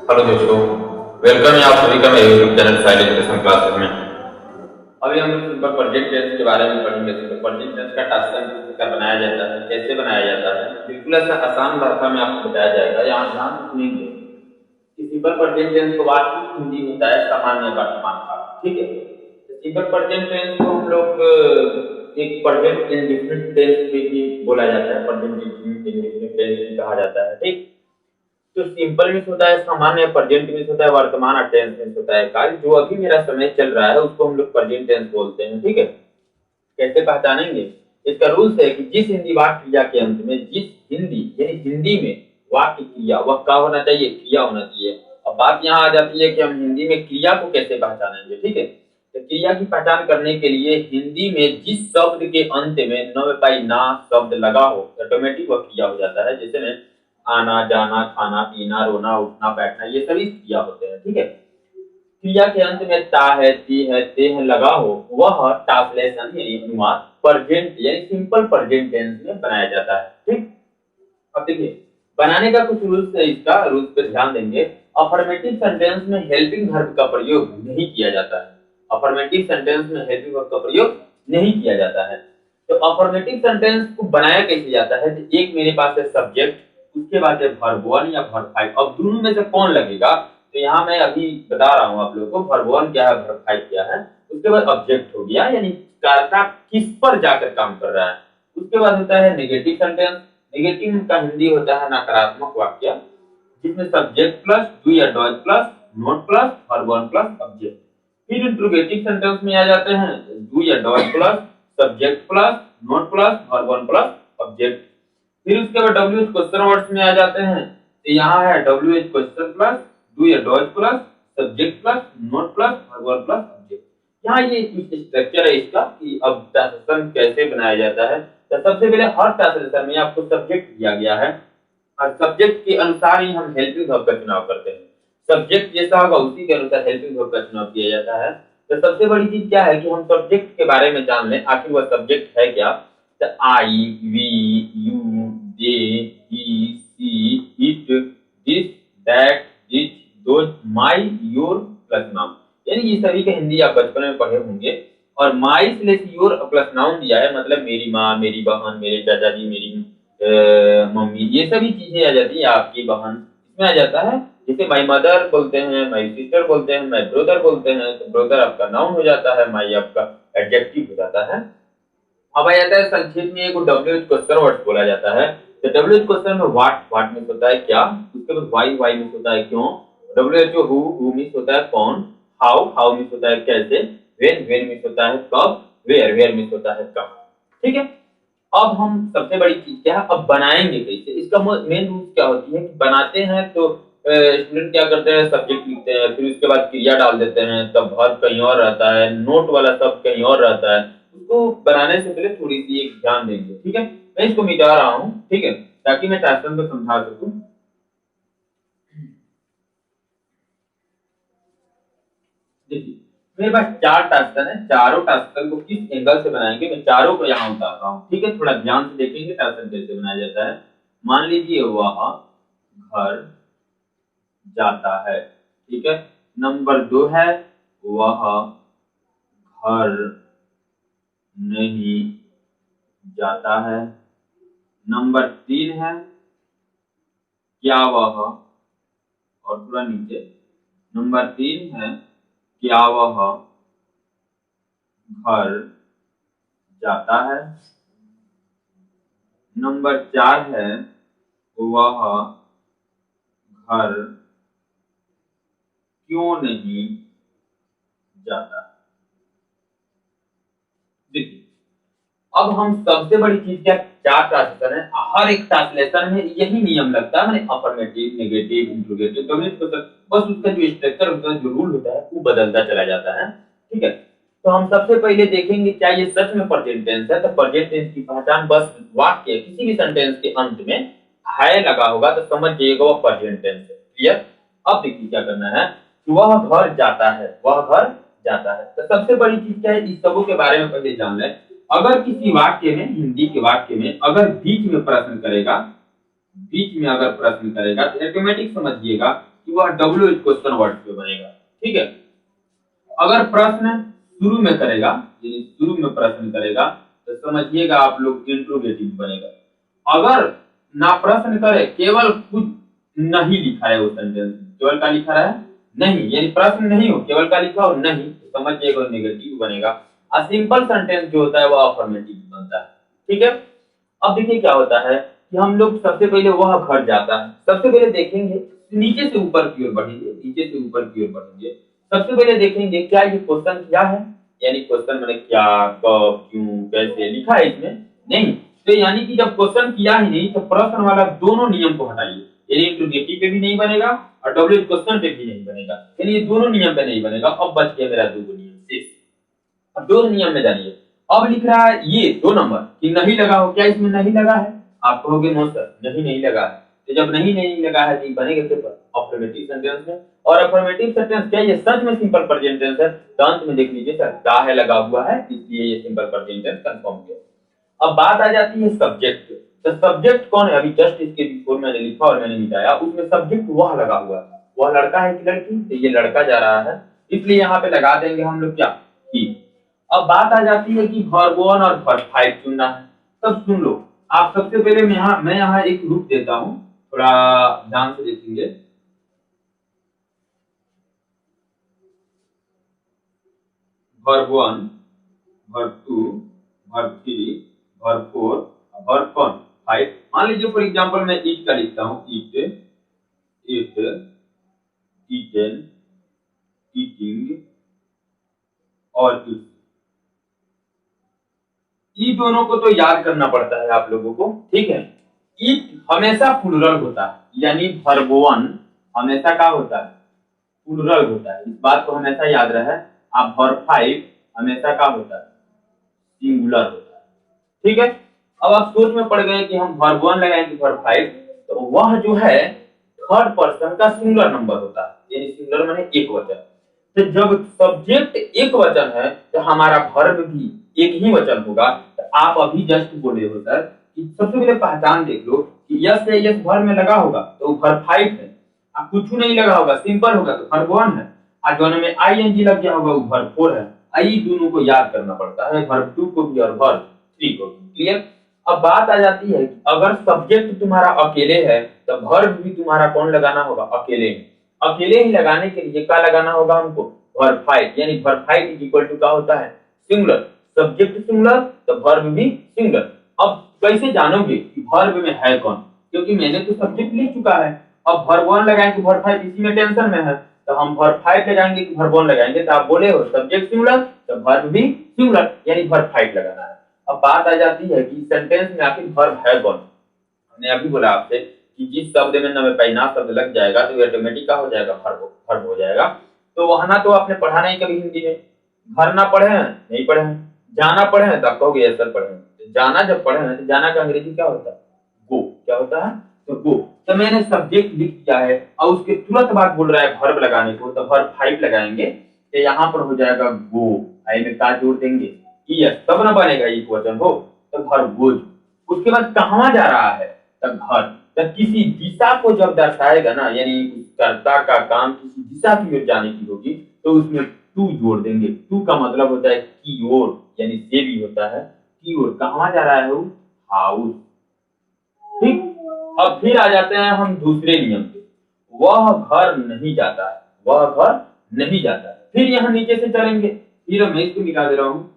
Hello दोस्तों, welcome है आप सभी का मेरे यूट्यूब चैनल साइल एजुकेशन क्लासेस में। अभी हम लोग सिंपल प्रेजेंट टेंस के बारे में पढ़ेंगे। तो प्रेजेंट टेंस का टास्क का बनाया जाता है, कैसे बनाया जाता है, बिल्कुल ऐसा आसान भाषा में आपको बताया जाएगा। यहाँ ध्यान से सुनेंगे कि सिंपल प्रेजेंट टेंस को वास्तविक हिंदी होता है सामान्य वर्तमान काल, ठीक है। तो सिंपल प्रेजेंट टेंस को हम लोग एक प्रेजेंट इंडेफिनिट टेंस भी बोला जाता है, प्रेजेंट इंडेफिनिट टेंस भी कहा जाता है, ठीक। तो सिंपल मीन्स होता है सामान्य, प्रेजेंट मीन्स होता है वर्तमान, और टेंस मीन्स होता है काल। जो अभी मेरा समय चल रहा है उसको हम लोग प्रेजेंट टेंस बोलते हैं, ठीक है। कैसे पहचानेंगे? इसका रूल्स है कि जिस हिंदी वाक्य क्रिया के अंत में, जिस हिंदी यानी हिंदी में वाक्य क्रिया, वह क्या होना चाहिए? क्रिया होना चाहिए। अब बात यहाँ आ जाती है कि हम हिंदी में क्रिया को कैसे पहचानेंगे, ठीक है। तो क्रिया की पहचान करने के लिए हिंदी में जिस शब्द के अंत में न पाई ना शब्द लगा हो, ऑटोमेटिक वह क्रिया हो जाता है। जैसे में आना, जाना, खाना, पीना, रोना, उठना, बैठना, ये सभी क्रिया होते हैं, ठीक है। क्रिया के अंत में ता है, ती है, ते है लगा हो, वह ट्रांसलेशन यानी अनुवाद प्रेजेंट यानी सिंपल प्रेजेंट टेंस में बनाया जाता है, ठीक। अब देखिए बनाने का कुछ रूल्स है, इसका रूल्स पे ध्यान देंगे। अफर्मेटिव सेंटेंस में हेल्पिंग वर्ब का प्रयोग नहीं किया जाता है। अफर्मेटिव सेंटेंस में हेल्पिंग वर्ब का प्रयोग नहीं किया जाता है। तो अफर्मेटिव सेंटेंस को बनाया कैसे जाता है? तो एक मेरे पास है सब्जेक्ट, उसके बाद है वर्ब वन या वर्ब फाइव। अब दोनों में से कौन लगेगा? तो यहाँ मैं अभी बता रहा हूँ आप लोगों को, वर्ब वन क्या है, वर्ब फाइव क्या है। उसके बाद ऑब्जेक्ट हो गया, यानी कर्ता किस पर जाकर काम कर रहा है। उसके बाद होता है नेगेटिव सेंटेंस। नेगेटिव का हिंदी होता है नकारात्मक वाक्य, जिसमें सब्जेक्ट प्लस डू या does plus not plus verb one plus object. फिर इंट्रोगेटिव सेंटेंस में आ जाते हैं डू या does plus subject plus not plus verb one plus object. फिर उसके बाद डब्ल्यू एच क्वेश्चन वर्ड्स में आ जाते हैं। तो यहाँ है W H question plus do या does plus subject plus not plus verb one plus object. यहाँ ये स्ट्रक्चर है इसका कि अब ट्रांसलेशन कैसे बनाया जाता है। तो सबसे पहले हर ट्रांसलेशन में आपको सब्जेक्ट दिया गया है, और सब्जेक्ट के अनुसार ही हम हेल्पिंग वर्ब का चुनाव करते हैं। सब्जेक्ट जैसा होगा उसी के अनुसार हेल्पिंग वर्ब का चुनाव किया जाता है। तो सबसे बड़ी चीज क्या है कि हम सब्जेक्ट के बारे में जान लें, आखिर वह सब्जेक्ट है क्या। तो I, we, you, they, he, she, it, this, that, this, those, my, your plus noun, यानी ये सभी के हिंदी आप बचपन में पढ़े होंगे। और माई स्लेश योर प्लस नाउन दिया है, मतलब मेरी माँ, मेरी बहन, मेरे चाचा जी, मेरी मम्मी, ये सभी चीजें आ जाती है। आपकी बहन इसमें आ जाता है। जैसे माई मदर बोलते हैं, माई सिस्टर बोलते हैं, माई ब्रदर बोलते हैं, तो ब्रदर आपका नाउन हो जाता है, माई आपका एडजेक्टिव हो जाता है। अब आ जाता है संक्षेप में एक डब्ल्यू एच क्वेश्चन वर्ड बोला जाता है। तो डब्ल्यू एच क्वेश्चन में व्हाट मीन्स होता है क्या, उसके बाद वाई मीन्स होता है क्यों, डब्ल्यू एच हु मीन्स होता है कौन, हाउ मीन्स होता है कैसे, वेन मीन्स होता है कब, वेयर मीन्स होता है कब, ठीक है। अब हम सबसे बड़ी चीज क्या है, अब बनाएंगे कैसे। इसका मेन रूल क्या होती है कि बनाते हैं तो स्टूडेंट क्या करते हैं, सब्जेक्ट लिखते हैं, फिर उसके बाद क्रिया डाल देते हैं, तब वर्ब कहीं और रहता है, नोट वाला सब कहीं और रहता है। उसको बनाने से पहले थोड़ी सी एक ध्यान देंगे, ठीक है। मैं इसको मिटा रहा हूँ, ठीक है, ताकि मैं ट्रांसलेशन को समझा सकूं। देखिए मेरे पास चार ट्रांसलेशन है, चारों ट्रांसलेशन को किस एंगल से बनाएंगे, मैं चारों को यहाँ उतार रहा हूँ, ठीक है। थोड़ा ध्यान से देखेंगे ट्रांसलेशन कैसे बनाया जाता है। मान लीजिए वह घर जाता है, ठीक है। नंबर 2 है वह घर नहीं जाता है। नंबर 3 है क्या वह, और थोड़ा नीचे, नंबर 3 है क्या वह घर जाता है। नंबर 4 है वह घर क्यों नहीं जाता। देखिए अब हम सबसे बड़ी चीज क्या, चार ट्रांसलेशन है, हर एक ट्रांसलेशन में यही नियम लगता है, मैंने अफर्मेटिव, नेगेटिव, इंट्रोगेटिव, तो बस उसका जो स्ट्रक्चर होता है, जो रूल होता है, वो बदलता चला जाता है, ठीक है। तो हम सबसे पहले देखेंगे क्या ये सच में प्रेजेंट टेंस है। तो प्रेजेंट टेंस की पहचान बस वाक्य किसी भी सेंटेंस के अंत में है लगा होगा तो समझ जाइएगा वो प्रेजेंट टेंस है, क्लियर। अब देखिए क्या करना है कि वह घर जाता है, वह घर जाता है। तो सबसे बड़ी चीज क्या है, इस सबों के बारे में पहले जान लें। अगर किसी वाक्य में, हिंदी के वाक्य में अगर बीच में प्रश्न करेगा, बीच में अगर प्रश्न करेगा तो ऑटोमेटिक समझिएगा कि वह WH क्वेश्चन वर्ड पे बनेगा। ठीक है, अगर प्रश्न शुरू में करेगा, यानी शुरू में प्रश्न करेगा, तो समझिएगा आप लोग इंट्रोगेटिव बनेगा। अगर ना प्रश्न करे, केवल कुछ नहीं लिखा है वो सेंटेंस, केवल का लिखा है नहीं, यानी प्रश्न नहीं हो, केवल का लिखा हो नहीं, तो समझिएगा नेगेटिव बनेगा। और सिंपल सेंटेंस जो होता है वो अफर्मेटिव बनता है। ठीक है, अब देखिए क्या होता है कि हम लोग सबसे पहले वह घर जाता है, सबसे पहले देखेंगे, नीचे से ऊपर की ओर बढ़ेंगे, नीचे से ऊपर की ओर बढ़ेंगे। सबसे पहले देखेंगे क्या ये क्वेश्चन क्या है, यानी क्वेश्चन मैंने क्या, कब, क्यों, कैसे लिखा है इसमें नहीं, तो यानी कि जब क्वेश्चन किया ही नहीं तो प्रश्न वाला दोनों नियम को हटाइए, यानी इंट्रोगेटिव पे भी नहीं बनेगा और WH क्वेश्चन पे भी नहीं बनेगा, यानी ये दोनों नियम पे नहीं बनेगा। अब बच गया मेरा दो नियम शेष। अब दो नियम में जानिए। अब लिख रहा है ये 2 नंबर कि नहीं लगा हो, क्या इसमें नहीं लगा है? आप कहोगे नो सर नहीं लगा है, तो जब नहीं लगा है तो बनेगा क्या? अफर्मेटिव सेंटेंस में। और अफर्मेटिव सेंटेंस क्या ये सच में सिंपल प्रेजेंट टेंस है? तो अंत में देख लीजिए सर क्या है लगा हुआ है, इसलिए ये सिंपल प्रेजेंट टेंस कंफर्म किया। अब बात आ जाती है सब्जेक्ट। तो सब्जेक्ट कौन है? अभी जस्ट इसके बिफोर मैंने लिखा और मैंने मिटाया, उसमें सब्जेक्ट वह लगा हुआ था। वह लड़का है कि लड़की? तो ये लड़का जा रहा है, इसलिए यहाँ पे लगा देंगे हम लोग क्या कि। अब बात आ जाती है कि वर्ब 1 और वर्ब 5 चुनना है। तब सुन लो, आप सबसे पहले मैं यहाँ एक रूप देता हूँ, थोड़ा ध्यान से देखेंगे। Verb 1, verb 2, verb 3, verb 4, verb 5। मान लीजिए फॉर एग्जांपल मैं ईट का लिखता हूँ, ईट, ईट, ईटन, ईटिंग और ईट। ई दोनों को तो याद करना पड़ता है आप लोगों को, ठीक है। ईट हमेशा प्लूरल होता है, यानी वर्ब 1 हमेशा क्या होता है? प्लूरल होता है, इस बात को हमेशा याद रहे। आप वर्ब 5 हमेशा क्या होता है? सिंगुलर होता है, ठीक है। अब आप सोच में पड़ गए कि हम वर्ब 1 लगाएंगे वर्ब 5, तो वह जो है थर्ड पर्सन का सिंगुलर नंबर होता है, यानी सिंगुलर माने एक वचन। तो जब सब्जेक्ट एक वचन है तो हमारा वर्ब भी एक ही वचन होगा। तो आप अभी जस्ट बोले हो सर कि सबसे पहले पहचान देख लो कि यस है, यस वर्ब में लगा होगा तो वर्ब 5 है। अब कुछ नहीं लगा होगा, सिंपल होगा तो वर्ब 1 है। और जो में आईएनजी लग गया होगा वो वर्ब 4 है। आई दोनों को याद करना पड़ता है, वर्ब 2 को भी और वर्ब 3 को भी। क्लियर? अब बात आ जाती है कि अगर सब्जेक्ट तुम्हारा अकेले है तो वर्ब भी तुम्हारा कौन लगाना होगा? अकेले। अकेले ही लगाने के लिए क्या लगाना होगा हमको? वर्ब 5, यानी वर्ब 5 इज इक्वल टू क्या होता है? सिंगुलर। सब्जेक्ट सिंगुलर तो वर्ब भी सिंगुलर। अब कैसे जानोगे कि वर्ब में है कौन? क्योंकि मैंने तो सब्जेक्ट लिख चुका है। अब वर्ब 1 लगाएंगे वर्ब 5 इसी में टेंशन में है, तो हम वर्ब 5 लगाएंगे कि वर्ब 1 लगाएंगे? तो आप बोले हो सब्जेक्ट सिंगुलर तो वर्ब भी सिंगुलर, यानी वर्ब 5 लगाना है। अब बात आ जाती है कि सेंटेंस में आखिर वर्ब है कौन? हमने अभी बोला आपसे कि जिस शब्द में न पैना शब्द लग जाएगा तो ऑटोमेटिक का हो जाएगा? वर्ब हो जाएगा। तो वहां तो आपने पढ़ा नहीं कभी हिंदी में। घर ना पढ़े हैं, नहीं पढ़े हैं। जाना पढ़े हैं तो आप कहोगे यस सर पढ़े हैं। तो जाना जब पढ़े हैं तो जाना का अंग्रेजी क्या होता है? गो। क्या होता है? तो गो। तो मैंने सब्जेक्ट लिख दिया है और उसके तुरंत बाद बोल रहा है वर्ब लगाने को, तो वर्ब 5 लगाएंगे तो यहाँ पर हो जाएगा गो। आई में का जोड़ देंगे? यस, तब ना बनेगा एक वचन हो, तो वर्ब गोज। उसके बाद कहाँ जा रहा है? तो घर। तो किसी दिशा को जब दर्शाएगा ना, यानी कर्ता का काम किसी दिशा की ओर जाने की होगी तो उसमें टू जोड़ देंगे। टू का मतलब होता है की ओर, यानी से भी होता है की ओर। कहाँ जा रहा है वो? हाउस। ठीक। अब फिर आ जाते हैं हम दूसरे नियम पे। वह घर नहीं जाता है, वह घर नहीं जाता है। फिर यहाँ नीचे से चलेंगे, फिर मैं इसको निकाल दे रहा हूँ।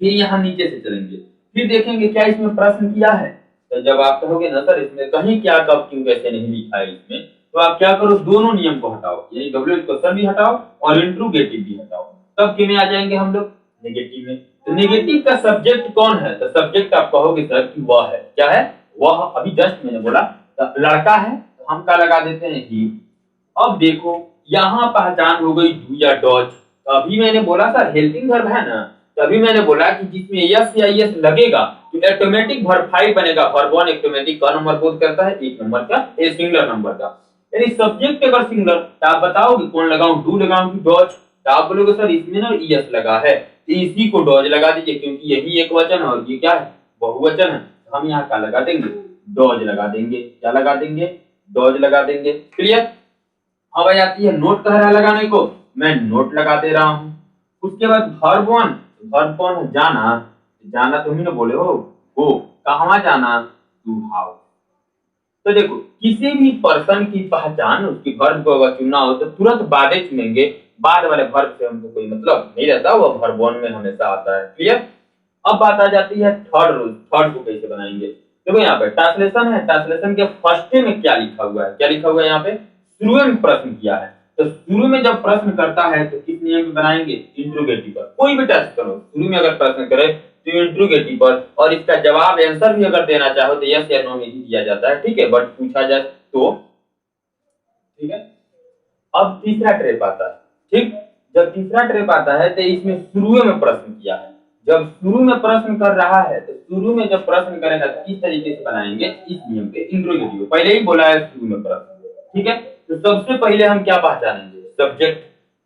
फिर यहाँ नीचे से चलेंगे, फिर देखेंगे क्या इसमें प्रश्न किया है। तो जब आप कहोगे ना सर इसमें कहीं क्या, कब, क्यों, कैसे नहीं लिखा है इसमें, तो आप क्या करो? दोनों नियम को हटाओ, यानी WH क्वेश्चन भी हटाओ और इंट्रोगेटिव भी हटाओ। तब किस में आ जाएंगे हम लोग? नेगेटिव में। तो नेगेटिव का सब्जेक्ट कौन है? तो सब्जेक्ट आप कहोगे सर कि वह है। क्या है? वह। अभी जस्ट मैंने बोला लड़का है तो हम क्या लगा देते हैं? ही। अब देखो यहाँ पहचान हो गई डू या डॉज। तो अभी मैंने बोला सर हेल्पिंग वर्ब है ना, तभी मैंने बोला कि जिसमें यस या यस लगेगा तो ऑटोमेटिक वर्ब 5 बनेगा। वर्ब 1 ऑटोमेटिक का नंबर बोध करता है? एक नंबर का, ए सिंगुलर नंबर का। यानी सब्जेक्ट अगर सिंगुलर तो आप बताओगे कौन लगाऊं? डू लगाऊं कि डॉज? तो आप बोलोगे सर इसमें ना यस लगा है तो इसी को डॉज लगा दीजिए, क्योंकि यही एक वचन है और ये क्या है? बहुवचन है। तो हम यहाँ क्या लगा देंगे? डॉज लगा देंगे। क्या लगा देंगे? डॉज लगा देंगे। क्लियर? अब आ जाती है नोट कह रहा है लगाने को, मैं नोट लगा दे रहा हूं। उसके बाद वर्ब वन, वर्ब कौन है, जाना, जाना तुम ही ना बोले हो, गो, कहां जाना, टू हाउस। तो देखो किसी भी पर्सन की पहचान उसकी वर्ब को अगर चुनना हो तो तुरंत बाद चुनेंगे, बाद वाले वर्ब से हमको कोई मतलब नहीं रहता, वो वर्ब वन में हमेशा आता है। क्लियर। अब बात आ जाती है थर्ड रूल, थर्ड को कैसे बनाएंगे। देखो यहाँ पे ट्रांसलेशन है, ट्रांसलेशन के फर्स्ट में क्या लिखा हुआ है, क्या लिखा हुआ है यहाँ पे, शुरू में प्रश्न किया है, तो शुरू में जब प्रश्न करता है तो किस नियम पे बनाएंगे, इंट्रोगेटिव पर। कोई भी टेस्ट करो शुरू में अगर प्रश्न करे तो इंट्रोगेटिव पर, और इसका जवाब आंसर भी अगर देना चाहो तो यस या नो में ही दिया जाता है, ठीक है, बट पूछा जाए तो, ठीक है। अब तीसरा ट्रेप आता है, ठीक, जब तीसरा ट्रेप आता है तो इसमें शुरू में प्रश्न किया है, जब शुरू में प्रश्न कर रहा है तो शुरू में जब प्रश्न करेगा तो किस तरीके से बनाएंगे, इस नियम पे इंट्रोगेटिव, पहले ही बोला है शुरू में प्रश्न, ठीक है। तो सबसे पहले हम क्या पहचानेंगे, सब्जेक्ट।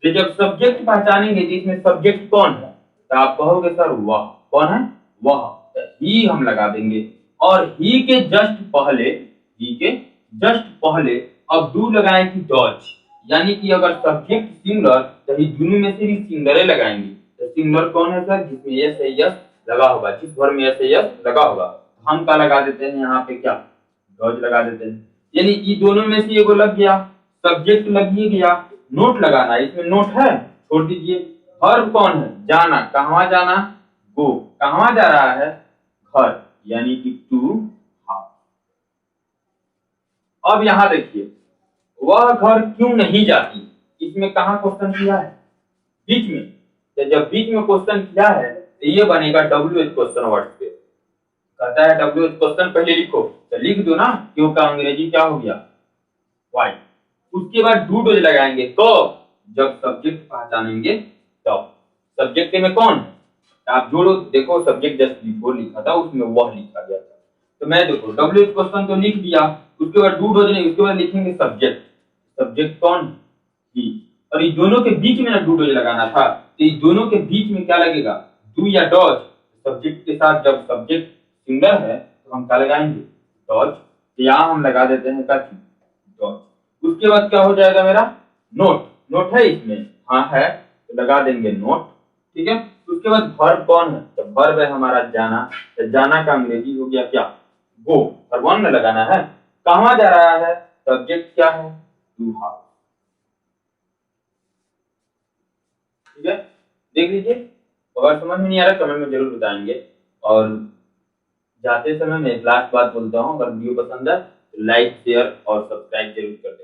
तो जब सब्जेक्ट पहचानेंगे तो इसमें सब्जेक्ट कौन है, तो आप कहोगे सर वह, कौन है, वह, तो ही हम लगा देंगे, और ही के जस्ट पहले, ही के जस्ट पहले अब डू लगाएं कि डॉज, यानी कि अगर सब्जेक्ट सिंगुलर तो ही दोनों में से भी सिंगुलर लगाएंगे। तो सिंगुलर कौन है सर, जिसमें यस है, यस लगा होगा, जिस वर्ड में यस है, यस लगा होगा, हम क्या लगा देते हैं यहाँ पे, क्या, डॉज लगा देते हैं, यानी ये दोनों में से एगो लग गया, सब्जेक्ट लग ही गया। नोट लगाना, इसमें नोट है, छोड़ दीजिए। वर्ब कौन है, जाना, कहां जाना, गो, कहां जा रहा है, घर, यानी कि टू हाउस। अब यहां देखिए, वह घर क्यों नहीं जाती, इसमें कहां क्वेश्चन किया है, बीच में, तो जब बीच में क्वेश्चन किया है तो ये बनेगा डब्ल्यू एच क्वेश्चन वर्ड पे, कहता है डब्ल्यू एच क्वेश्चन पहले लिखो, तो लिख दो ना, क्यों का अंग्रेजी क्या हो गया, वाई। उसके बाद डू डोज लगाएंगे तो जब सब्जेक्ट पहचानेंगे तब, सब्जेक्ट में कौन है, आप जोड़ो, देखो सब्जेक्ट जस्ट बिफोर लिखा था उसमें वह लिखा गया था, तो मैं देखो डब्ल्यू एच क्वेश्चन तो लिख दिया, उसके बाद डू डोज नहीं, उसके बाद लिखेंगे सब्जेक्ट, सब्जेक्ट कौन, ही, और ये दोनों के बीच में ना डू डोज लगाना था, तो ये दोनों के बीच में क्या लगेगा, डू या डॉज, सब्जेक्ट के साथ जब सब्जेक्ट सिंगल है तो हम क्या लगाएंगे, डॉज, तो यहाँ हम लगा देते हैं का डॉज। उसके बाद क्या हो जाएगा मेरा, नोट, नोट है इसमें, हाँ है, तो लगा देंगे नोट, ठीक है। उसके बाद वर्ब कौन है, तो वर्ब है हमारा जाना, तो जाना का अंग्रेजी हो गया क्या, गो, वर्ब वन में लगाना है, कहां जा रहा है, सब्जेक्ट क्या है, टू हाउस, ठीक है। देख लीजिए, अगर समझ में नहीं आ रहा कमेंट में जरूर बताएंगे, और जाते समय मैं एक लास्ट बात बोलता हूँ, अगर वीडियो पसंद है तो लाइक शेयर और सब्सक्राइब जरूर कर दें।